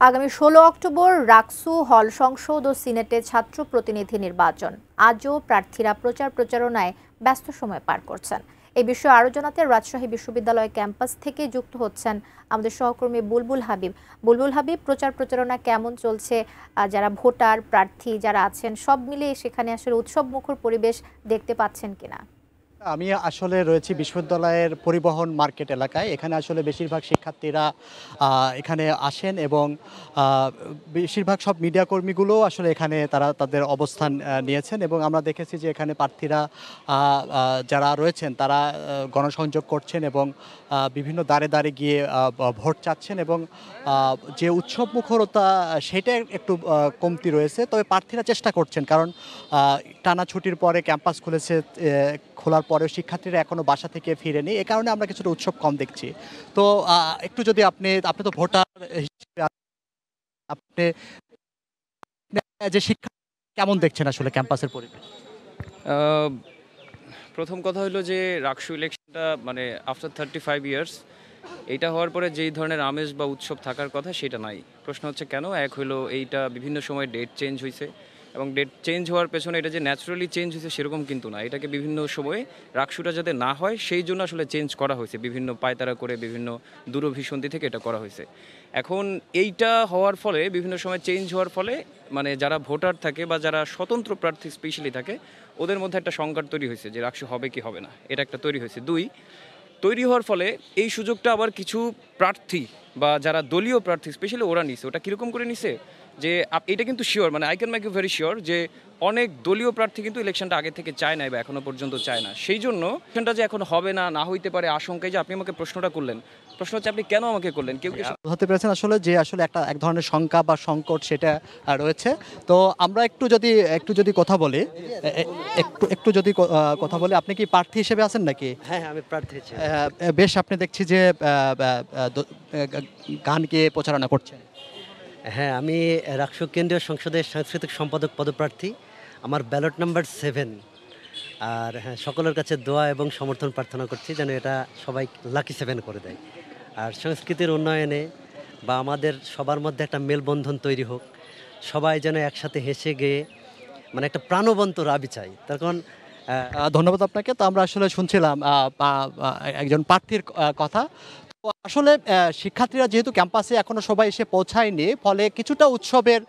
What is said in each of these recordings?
আগামী ১৬ অক্টোবর রাকসু হল সংসদ ও সিনেটে ছাত্র প্রতিনিধি নির্বাচন। আজও প্রার্থীরা প্রচার প্রচারণায় ব্যস্ত সময় পার করছেন। এই বিষয়ে আরও জানাতে রাজশাহী বিশ্ববিদ্যালয় ক্যাম্পাস থেকে যুক্ত হচ্ছেন আমাদের সহকর্মী বুলবুল হাবিব। বুলবুল হাবিব, প্রচার প্রচারণা কেমন চলছে? যারা ভোটার প্রার্থী যারা আছেন সব মিলিয়ে সেখানে আসলে উৎসব মুখর পরিবেশ দেখতে পাচ্ছেন কিনা? আমি আসলে রয়েছি বিশ্ববিদ্যালয়ের পরিবহন মার্কেট এলাকায়। এখানে আসলে বেশিরভাগ শিক্ষার্থীরা এখানে আসেন এবং বেশিরভাগ সব মিডিয়া কর্মীগুলোও আসলে এখানে তারা তাদের অবস্থান নিয়েছেন এবং আমরা দেখেছি যে এখানে প্রার্থীরা যারা রয়েছেন তারা গণসংযোগ করছেন এবং বিভিন্ন দ্বারে দ্বারে গিয়ে ভোট চাচ্ছেন এবং যে উৎসব মুখরতা সেটা একটু কমতি রয়েছে। তবে প্রার্থীরা চেষ্টা করছেন, কারণ টানা ছুটির পরে ক্যাম্পাস খুলেছে, খোলার পরেও শিক্ষার্থীরা এখনো বাসা থেকে ফিরেনি। এ কারণে আমরা কিছুটা উৎসব কম দেখছি। তো একটু যদি আপনি তো ভোটার হিসেবে আপনি যে শিক্ষা কেমন দেখছেন আসলে ক্যাম্পাসের পরিবেশ? প্রথম কথা হলো যে রাকসু ইলেকশনটা মানে আফটার 35 ইয়ার্স এইটা হওয়ার পরে যেই ধরনের আমেজ বা উৎসব থাকার কথা সেটা নাই। প্রশ্ন হচ্ছে কেন? এক হলো এইটা বিভিন্ন সময় ডেট চেঞ্জ হয়েছে এবং ডেট চেঞ্জ হওয়ার পেছনে এটা যে ন্যাচারালি চেঞ্জ হয়েছে সেরকম কিন্তু না। এটাকে বিভিন্ন সময়ে রাকসুটা যাতে না হয় সেই জন্য আসলে চেঞ্জ করা হয়েছে, বিভিন্ন পায়তারা করে বিভিন্ন দূরভিসন্ধি থেকে এটা করা হয়েছে। এখন এইটা হওয়ার ফলে বিভিন্ন সময় চেঞ্জ হওয়ার ফলে মানে যারা ভোটার থাকে বা যারা স্বতন্ত্র প্রার্থী স্পেশালি থাকে ওদের মধ্যে একটা সংকট তৈরি হয়েছে যে রাকসু হবে কি হবে না, এটা একটা তৈরি হয়েছে। দুই, তৈরি হওয়ার ফলে এই সুযোগটা আবার কিছু প্রার্থী বা যারা দলীয় প্রার্থী স্পেশালি ওরা নিছে। ওটা কীরকম করে নিছে যে এটা কিন্তু শিওর, মানে I can make you very sure যে অনেক দলীয় প্রার্থী কিন্তু ইলেকশনটা আগে থেকে চায় না বা এখনো পর্যন্ত চায় না। সেই জন্য ইলেকশনটা যে এখন হবে না না হইতে পারে আশঙ্কায় যে আপনি আমাকে প্রশ্নটা করলেন, প্রশ্ন হচ্ছে আপনি কেন আমাকে করলেন? কেউ কি হতে পেরেছেন আসলে যে আসলে এক ধরনের শঙ্কা বা সংকট সেটা রয়েছে। তো আমরা একটু যদি কথা বলি, একটু যদি কথা বলি, আপনি কি প্রার্থী হিসেবে আছেন নাকি? হ্যাঁ, আমি প্রার্থী হিসেবে। বেশ, আপনি দেখছি যে গান গেয়ে প্রচারণা করছেন। হ্যাঁ, আমি রাকসু কেন্দ্রীয় সংসদের সাংস্কৃতিক সম্পাদক পদপ্রার্থী। আমার ব্যালট নাম্বার 7। আর হ্যাঁ, সকলের কাছে দোয়া এবং সমর্থন প্রার্থনা করছি যেন এটা সবাই লাকি 7 করে দেয়। আর সংস্কৃতির উন্নয়নে বা আমাদের সবার মধ্যে একটা মেলবন্ধন তৈরি হোক, সবাই যেন একসাথে হেসে গেয়ে মানে একটা প্রাণবন্ত রাবি চাই। তখন ধন্যবাদ আপনাকে। তো আমরা আসলে শুনছিলাম একজন প্রার্থীর কথা। তো আসলে শিক্ষার্থীরা যেহেতু ক্যাম্পাসে এখনো সবাই এসে পৌঁছায়নি, ফলে কিছুটা উৎসবের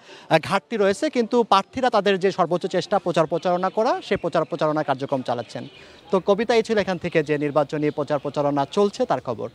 ঘাটতি রয়েছে, কিন্তু প্রার্থীরা তাদের যে সর্বোচ্চ চেষ্টা প্রচার প্রচারণা করা, সে প্রচার প্রচারণা কার্যক্রম চালাচ্ছেন। তো কবিতা এই ছিল এখান থেকে যে নির্বাচনী প্রচার প্রচারণা চলছে তার খবর।